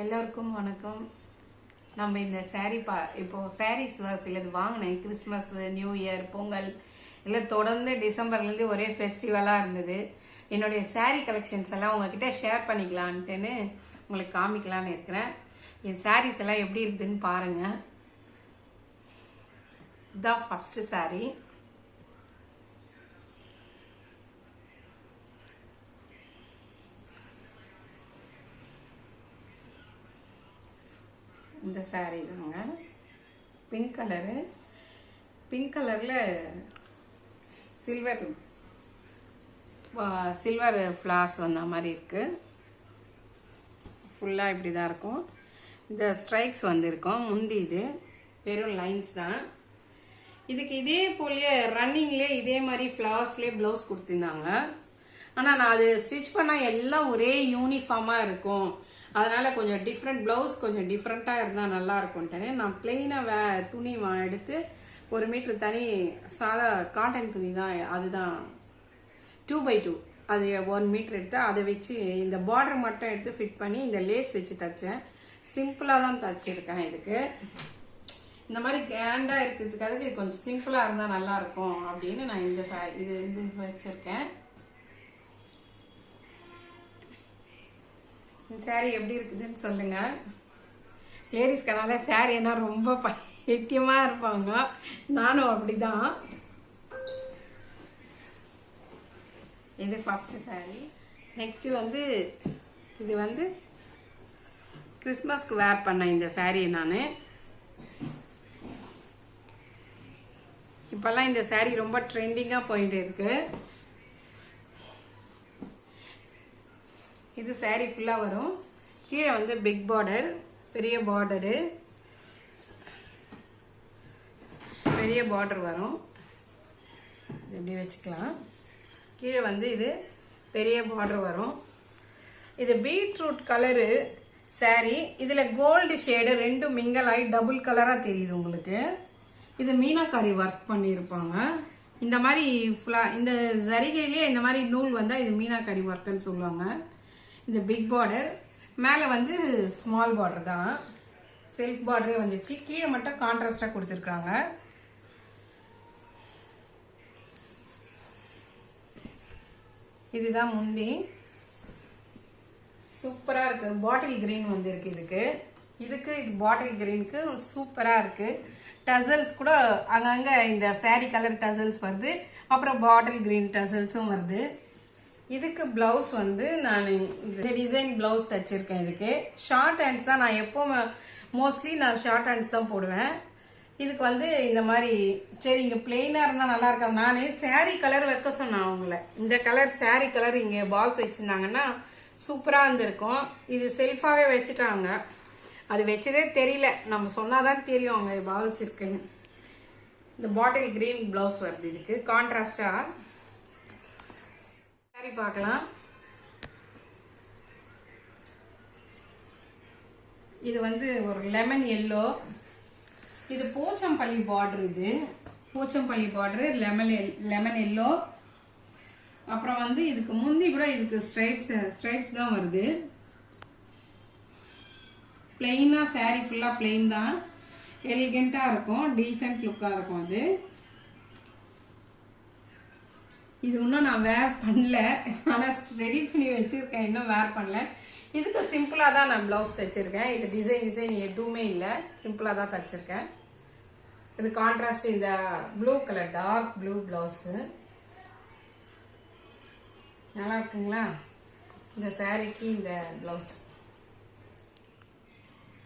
எல்லோருக்கும் வணக்கம். நம்ம இந்த சாரீ இப்போ சாரீஸ் சிலது வாங்கினேன். கிறிஸ்மஸ், நியூ இயர், பொங்கல் எல்லாம் தொடர்ந்து டிசம்பர்லேருந்து ஒரே ஃபெஸ்டிவலாக இருந்தது. என்னுடைய சாரீ கலெக்ஷன்ஸ் எல்லாம் உங்ககிட்ட ஷேர் பண்ணிக்கலான்ட்டுன்னு உங்களுக்கு காமிக்கலான்னு இருக்கிறேன். என் சாரீஸ் எல்லாம் எப்படி இருக்குதுன்னு பாருங்க. இதுதான் ஃபர்ஸ்ட் சாரீ. இந்த சாரீ தாங்க, பிங்க் கலரு. பிங்க் கலரில் சில்வர் ஃப்ளார்ஸ் வந்த மாதிரி இருக்குது. ஃபுல்லாக இப்படி தான் இருக்கும். இந்த ஸ்ட்ரைக்ஸ் வந்துருக்கும். முந்தி இது வெறும் லைன்ஸ் தான். இதுக்கு இதே போலயே ரன்னிங்லேயே இதே மாதிரி ஃப்ளார்ஸ்லேயே ப்ளவுஸ் கொடுத்துருந்தாங்க. ஆனால் நான் அது ஸ்டிச் பண்ணால் எல்லாம் ஒரே யூனிஃபார்மாக இருக்கும், அதனால கொஞ்சம் டிஃப்ரெண்ட் ப்ளவுஸ் கொஞ்சம் டிஃப்ரெண்ட்டாக இருந்தால் நல்லா இருக்கும்ட்டேன்னு நான் பிளெயினாக துணி எடுத்து 1 மீட்டர் தனி சாதா காட்டன் துணி தான், அதுதான் 2x2, அது 1 மீட்டர் எடுத்து அதை வச்சு இந்த பார்டர் மட்டும் எடுத்து ஃபிட் பண்ணி இந்த லேஸ் வச்சு தைச்சேன். சிம்பிளாக தான் தைச்சிருக்கேன். இதுக்கு இந்த மாதிரி கேண்டாக இருக்கிறதுக்காக இது கொஞ்சம் சிம்பிளாக இருந்தால் நல்லா இருக்கும் அப்படின்னு நான் இது வச்சிருக்கேன். சாரி எப்படி இருக்குதுன்னு சொல்லுங்க. லேடிஸ்க்கனால சாரின்னா ரொம்ப பைத்தியமா இருப்பாங்க. நானும் அப்படிதான். இது ஃபர்ஸ்ட் சாரி. நெக்ஸ்ட் இது கிறிஸ்மஸ்க்கு வேர் பண்ண இந்த சாரி. நான் இப்பெல்லாம் இந்த சாரி ரொம்ப ட்ரெண்டிங்கா போயிட்டு இருக்கு. இது சாரி ஃபுல்லாக வரும். கீழே பிக் பார்டர், பெரிய பார்டர் வரும். எப்படி வச்சுக்கலாம். கீழே இது பெரிய பார்டர் வரும். இது பீட்ரூட் கலரு சாரி. இதில் கோல்டு ஷேடு ரெண்டும் மிங்கல் ஆகி டபுள் கலராக தெரியுது உங்களுக்கு. இது மீனாக்காரி ஒர்க் பண்ணியிருப்பாங்க. இந்த மாதிரி இந்த ஜரிகையிலேயே இந்த மாதிரி நூல் வந்தால் இது மீனாக்காரி ஒர்க்குன்னு சொல்லுவாங்க. இந்த பிக் பார்டர் மேலே ஸ்மால் பார்டர் தான், செல்ஃப் பார்டரே வந்துச்சு. கீழே மட்டும் கான்ட்ராஸ்டாக கொடுத்துருக்காங்க. இதுதான் முந்தி. சூப்பராக இருக்கு. பாட்டில் கிரீன் இருக்கு. இதுக்கு பாட்டில் கிரீனுக்கு சூப்பராக இருக்கு. டசல்ஸ் கூட அங்கங்கே இந்த சாரி கலர் டசல்ஸ் வருது, அப்புறம் பாட்டில் கிரீன் டசல்ஸும் வருது. இதுக்கு பிளவுஸ் நான் இந்த டிசைன் பிளவுஸ் தச்சிருக்கேன். இதுக்கு ஷார்ட் ஹேண்ட்ஸ் தான். நான் எப்போவுமே மோஸ்ட்லி நான் ஷார்ட் ஹேண்ட்ஸ் தான் போடுவேன். இதுக்கு இந்த மாதிரி சரி இங்கே பிளெயினாக இருந்தால் நல்லா இருக்காது. நான் சாரி கலர் வைக்க சொன்னேன் அவங்கள. இந்த கலர் சாரி கலர் இங்கே பால்ஸ் வச்சுருந்தாங்கன்னா சூப்பராக இருந்திருக்கும். இது செல்ஃபாகவே வச்சுட்டாங்க. அது வச்சதே தெரியல, நம்ம சொன்னாதான் தெரியும் அவங்க பால்ஸ் இருக்குன்னு. இந்த பாட்டில் கிரீன் பிளவுஸ் வருது. இதுக்கு கான்ட்ராஸ்டாக பார்க்கலாம். இது ஒரு லெமன் எல்லோ. இது போச்சம்பள்ளி பார்டர். இது போச்சம்பள்ளி பார்டர் லெமன் எல்லோ. அப்புறம் இதுக்கு முந்தி கூட இதுக்கு ஸ்ட்ரைப்ஸ் தான் வருது. பிளெயினா சாரி ஃபுல்லா பிளெயின் தான். எலிகெண்டா இருக்கும், டீசென்ட் லுக்கா இருக்கும். இது இன்னும் நான் வேர் பண்ணல, ஆனால் ரெடி பண்ணி வச்சிருக்கேன். இன்னும் வேர் பண்ணல. இதுக்கு சிம்பிளாக தான் நான் பிளவுஸ் தைச்சிருக்கேன். இது டிசைன் எதுவுமே இல்லை, சிம்பிளாக தான் தைச்சிருக்கேன். இது கான்ட்ராஸ்ட் இந்த blue colour dark blue blouse. நல்லா இருக்குங்களா இந்த சாரிக்கு இந்த பிளவுஸ்.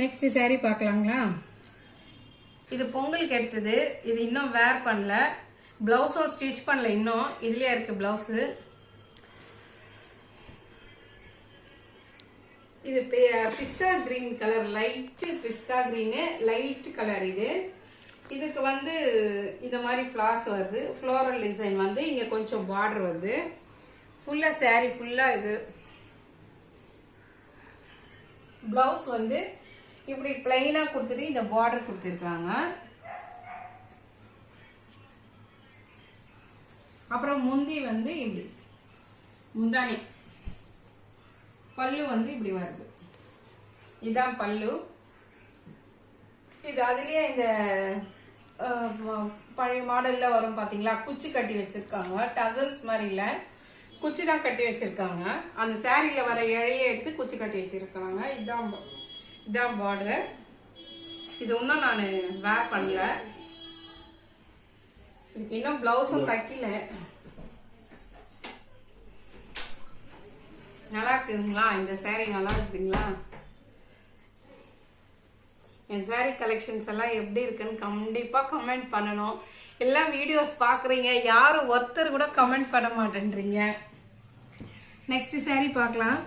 Next sorry பார்க்கலாங்களா. இது பொங்கலுக்கு எடுத்தது. இது இன்னும் வேர் பண்ணல, பிளவுஸும் ஸ்டிச் பண்ணல இன்னும். இதுலயே இருக்கு பிளவுஸ். இது பிஸ்தா கிரீன் கலர், லைட் பிஸ்தா கிரீன், லைட் கலர். இதுக்கு இந்த மாதிரி ஃபிளார்ஸ் வருது. ஃப்ளோரல் டிசைன் இங்க கொஞ்சம் பார்டர் வருது. ஃபுல்லா சாரி ஃபுல்லா இது பிளவுஸ் இப்படி பிளைனா கொடுத்துட்டு இந்த பார்டர் கொடுத்துருக்காங்க. அப்புறம் முந்தி இப்படி முந்தானி பல்லு இப்படி வருது. இதுதான் பல்லு. இது அதுலயே இந்த பழைய மாடல்ல வரும் பாத்தீங்களா, குச்சி கட்டி வச்சிருக்காங்க. டசல்ஸ் மாதிரி இல்ல, குச்சி தான் கட்டி வச்சிருக்காங்க. அந்த சாரியில வர இழைய எடுத்து குச்சி கட்டி வச்சிருக்காங்க. இதான் பார்டர். இது இன்னும் நான் வேர் பண்ணல. இதுக்கு இன்னும் பிளவுஸும் தைக்கல. நல்லா இருக்குங்களா இந்த சாரி? நல்லா இருக்குங்களா? என் சாரி கலெக்ஷன்ஸ் எல்லாம் எப்படி இருக்குன்னு கண்டிப்பா கமெண்ட் பண்ணணும். எல்லாம் வீடியோஸ் பாக்குறீங்க, யாரும் ஒருத்தர் கூட கமெண்ட் பண்ண மாட்டேன்றீங்க. நெக்ஸ்ட் சாரி பார்க்கலாம்.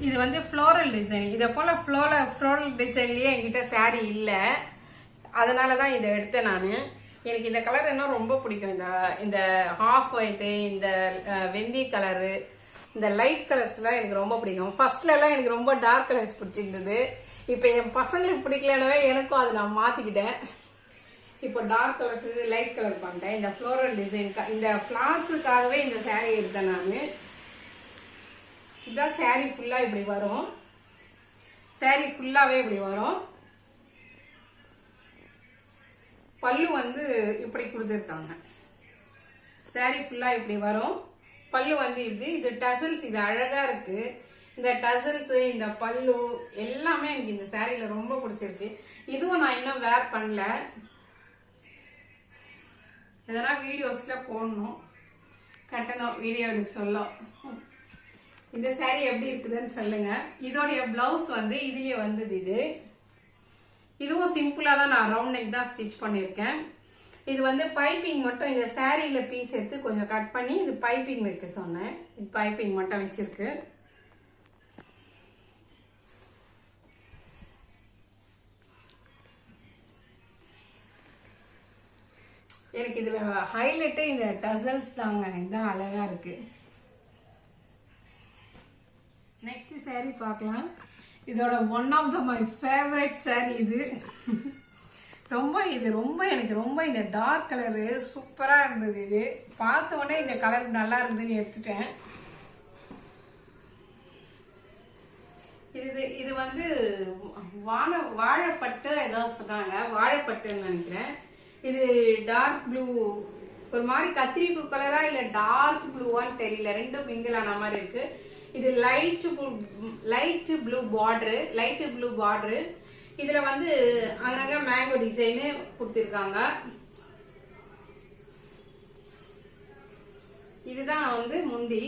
இது வந்து ஃப்ளோரல் டிசைன். இதை போல ஃப்ளோரல் டிசைன்லயே என்கிட்ட சாரி இல்லை, அதனாலதான் இதை எடுத்தேன் நான். எனக்கு இந்த கலர் என்ன ரொம்ப பிடிக்கும். இந்த ஹாஃப் ஒயிட்டு, இந்த வெந்தி கலரு, இந்த லைட் கலர்ஸ்லாம் எனக்கு ரொம்ப பிடிக்கும். ஃபர்ஸ்ட்ல எல்லாம் எனக்கு ரொம்ப டார்க் கலர்ஸ் பிடிச்சிருந்தது. இப்போ என் பசங்களுக்கு பிடிக்கலனவே எனக்கும் அதை நான் மாத்திக்கிட்டேன். இப்போ டார்க் கலர்ஸ் லைட் கலர் பண்ணிட்டேன். இந்த ஃப்ளோரல் டிசைன், இந்த ஃபிளார்ஸுக்காகவே இந்த சாரீ எடுத்தேன் நான். இதுதான் சாரீ ஃபுல்லா இப்படி வரும். சாரீ ஃபுல்லாவே இப்படி வரும். பல்லு வந்து இப்படி கொடுத்துருக்காங்க. சாரீ ஃபுல்லா இப்படி வரும். பல்லு வந்து இது டசல்ஸ். இது அழகா இருக்கு. இந்த டசல்ஸ், இந்த பல்லு எல்லாமே எனக்கு இந்த சாரீல ரொம்ப பிடிச்சிருக்கு. இதுவும் நான் இன்னும் வேர் பண்ணல. இதெல்லாம் வீடியோஸ்ல போடணும், கட்டணும், வீடியோ எனக்கு சொல்லும். இந்த சாரீ எப்படி இருக்குதுன்னு சொல்லுங்க. இதோடைய பிளவுஸ் வந்து இதுலயே வந்தது. இதுவும் சிம்பிளா தான் நான் ரவுண்ட் நெக் தான் ஸ்டிச் பண்ணிருக்கேன். இது வந்து பைப்பிங் மட்டும் இந்த சாரீல பீஸ் எடுத்து கொஞ்சம் கட் பண்ணி இது பைப்பிங் வைக்க சொன்னேன். இது பைப்பிங் மட்டும் வச்சிருக்கு. எனக்கு இதுல ஹைலைட்டே இந்த டசல்ஸ் தாங்க. இதுதான் அழகா இருக்கு. நெக்ஸ்ட் சாரீ பார்க்கலாம். இதோட one of the my favourite sari இது. ரொம்ப எனக்கு ரொம்ப இந்த டார்க் கலரு சூப்பரா இருந்தது. இது பார்த்த உடனே இந்த கலர் நல்லா இருந்ததுன்னு எடுத்துட்டேன். இது வந்து வாழைப்பட்டு ஏதோ சொன்னாங்க, வாழைப்பட்டுன்னு நினைக்கிறேன். இது டார்க் ப்ளூ, ஒரு மாதிரி கத்திரிப்பு கலரா இல்ல டார்க் ப்ளூவான்னு தெரியல, ரெண்டும் மிங்கிலான மாதிரி இருக்கு. இது லைட் ப்ளூ பார்டரு. இதுல வந்து அங்கங்க மேங்கோ டிசைன் கொடுத்திருக்காங்க. இதுதான் வந்து முந்தி.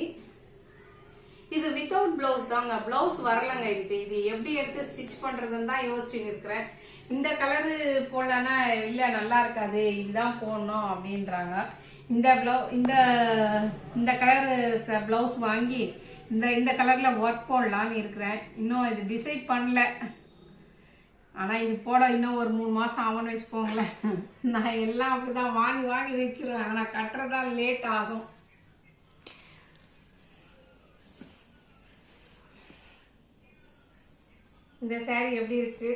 இது வித்தவுட் பிளவுஸ் தாங்க, பிளவுஸ் வரலங்க. இது எப்படி எடுத்து ஸ்டிச் பண்றதுன்னு தான் யோசிச்சுட்டு இருக்கிறேன். இந்த கலரு போடலன்னா இல்ல நல்லா இருக்காது, இதுதான் போடணும் அப்படின்றாங்க. இந்த கலர் பிளவுஸ் வாங்கி இந்த கலர்ல ஒர்க் போடலான்னு இருக்கிறேன். இன்னும் இது டிசைட் பண்ணல. ஆனா இது போட இன்னும் ஒரு 3 மாசம் ஆகும்னு வச்சுக்கோங்களேன். நான் எல்லாம் அப்படிதான் வாங்கி வச்சிருவேன். ஆனா கட்டுறதா லேட் ஆகும். இந்த சாரி எப்படி இருக்கு,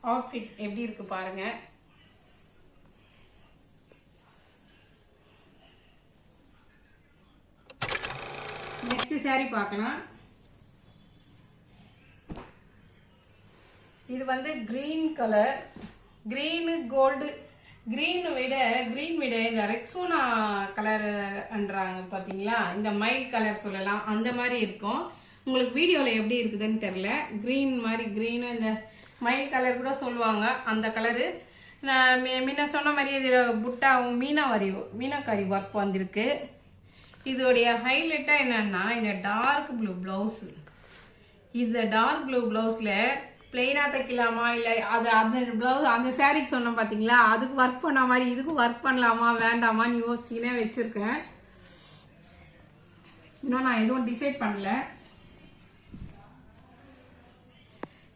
அவுட்ஃபிட் எப்படி இருக்கு பாருங்க. நெக்ஸ்ட் சாரி பார்க்கலாம். இது வந்து green colour, green gold. Green விட இந்த ரெக்ஸோனா கலர்ன்றாங்க பாத்தீங்களா, இந்த மைல் கலர் சொல்லலாம், அந்த மாதிரி இருக்கும். உங்களுக்கு வீடியோல எப்படி இருக்குதுன்னு தெரியல. கிரீன் மாதிரி, கிரீன் இந்த மைல் கலர் கூட சொல்லுவாங்க, அந்த கலரு. நான் முன்ன சொன்ன மாதிரி இதுல புட்டா மீனாக்காரி ஒர்க் வந்திருக்கு. இதோடைய ஹைலைட்டா என்னன்னா இந்த டார்க் ப்ளூ பிளவுஸ். இந்த டார்க் ப்ளூ பிளவுஸ்ல பிளெயினா தைக்கலாமா இல்ல அந்த பிளவுஸ் அந்த சாரிக்கு சொன்னோம் பாத்தீங்களா, அதுக்கு ஒர்க் பண்ண மாதிரி இதுக்கு ஒர்க் பண்ணலாமா வேண்டாமான்னு யோசிச்சுக்கினே வச்சிருக்கேன். இன்னும் நான் எதுவும் டிசைட் பண்ணல.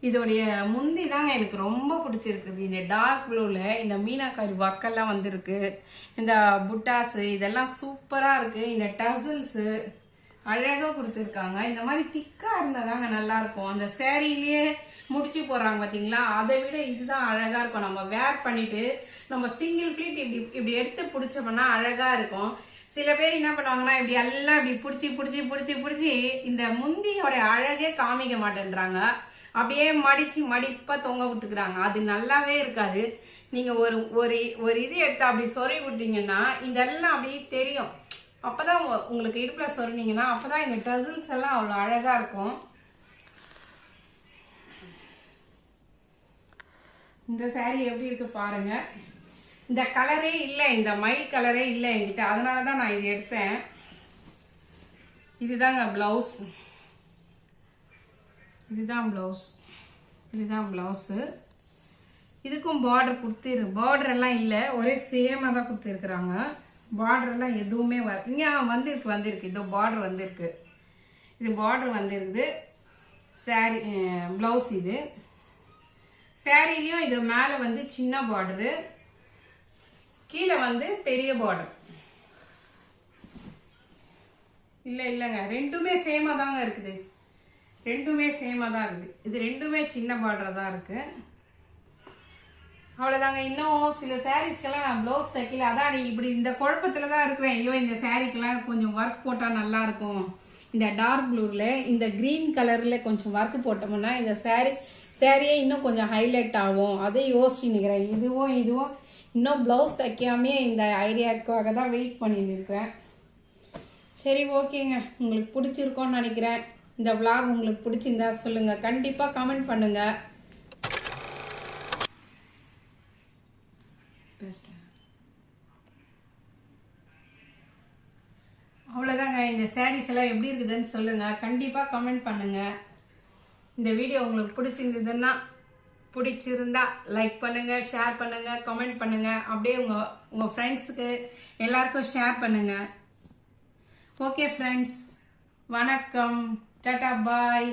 இதோடைய முந்தி தாங்க எனக்கு ரொம்ப பிடிச்சிருக்குது. இந்த டார்க் ப்ளூல இந்த மீனாக்காரி ஒர்க் எல்லாம் வந்திருக்கு. இந்த புட்டாஸ் இதெல்லாம் சூப்பரா இருக்கு. இந்த டசல்ஸ் அழகா கொடுத்துருக்காங்க. இந்த மாதிரி திக்கா இருந்தாதாங்க நல்லா இருக்கும். அந்த சேரீலயே முடிச்சு போடுறாங்க பாத்தீங்களா, அதை விட இதுதான் அழகா இருக்கும். நம்ம வேர் பண்ணிட்டு நம்ம சிங்கிள் ஃபிளீட் இப்படி எடுத்து பிடிச்சோம்னா அழகா இருக்கும். சில பேர் என்ன பண்ணுவாங்கன்னா இப்படி எல்லாம் இப்படி பிடிச்சி இந்த முந்தியோட அழகே காமிக்க மாட்டேன்றாங்க. அப்படியே மடிப்பா தொங்க விட்டுக்கிறாங்க. அது நல்லாவே இருக்காது. நீங்க ஒரு இது எடுத்து அப்படி சொருவி விட்டீங்கன்னா இதெல்லாம் அப்படியே தெரியும். அப்பதான் உங்களுக்கு இடுப்புல சொருனீங்கன்னா அப்பதான் இந்த டசல்ஸ் எல்லாம் அவ்வளவு அழகா இருக்கும். இந்த saree எப்படி இருக்கு பாருங்க. இந்த கலரே இல்லை, இந்த மயில் கலரே இல்லை என்கிட்ட, அதனாலதான் நான் இது எடுத்தேன். இதுதாங்க பிளவுஸ், இதுதான் பிளவுஸ். இதுக்கும் பார்டர் பார்டர் எல்லாம் இல்லை, ஒரே சேமா தான் கொடுத்துருக்குறாங்க. பார்டர் எல்லாம் எதுவுமே இங்க வந்திருக்கு இதோ பார்டர் வந்திருக்கு. இது பார்டர் வந்திருக்குது. சாரி பிளவுஸ் இது. சாரிலையும் இது மேல சின்ன பார்டரு, கீழே பெரிய பார்டர். இல்லைங்க, ரெண்டுமே சேமா தாங்க இருக்குது. இது ரெண்டுமே சின்ன பார்டர் தான் இருக்கு. அவ்வளவுதாங்க. இன்னும் சில சாரீஸ்க்கெல்லாம் நான் பிளவுஸ் தைக்கல. அதான் நீ இப்படி இந்த குழப்பத்துல தான் இருக்கிறேன். ஐயோ இந்த சாரீக்கெல்லாம் கொஞ்சம் ஒர்க் போட்டா நல்லா இருக்கும். இந்த டார்க் ப்ளூல இந்த கிரீன் கலர்ல கொஞ்சம் ஒர்க் போட்டோம்னா இந்த சாரியே இன்னும் கொஞ்சம் ஹைலைட் ஆகும். அதை யோசிச்சு நிற்கிறேன். இதுவும் இன்னும் பிளவுஸ் தைக்காமே இந்த ஐடியாவுக்காக தான் வெயிட் பண்ணிட்டு இருக்கிறேன். சரி, ஓகேங்க. உங்களுக்கு பிடிச்சிருக்கோன்னு நினைக்கிறேன். இந்த vlog உங்களுக்கு பிடிச்சிருந்தா சொல்லுங்க, கண்டிப்பா கமெண்ட் பண்ணுங்க. அவ்வளவுதாங்க. இந்த சாரீஸ் எல்லாம் எப்படி இருக்குதுன்னு சொல்லுங்க, கண்டிப்பா கமெண்ட் பண்ணுங்க. இந்த வீடியோ உங்களுக்கு பிடிச்சிருந்தா லைக் பண்ணுங்க, ஷேர் பண்ணுங்க, கமெண்ட் பண்ணுங்க. அப்படியே உங்க ஃப்ரெண்ட்ஸுக்கு எல்லாருக்கும் ஷேர் பண்ணுங்க. ஓகே ஃப்ரெண்ட்ஸ், வணக்கம், டாடா, பாய்.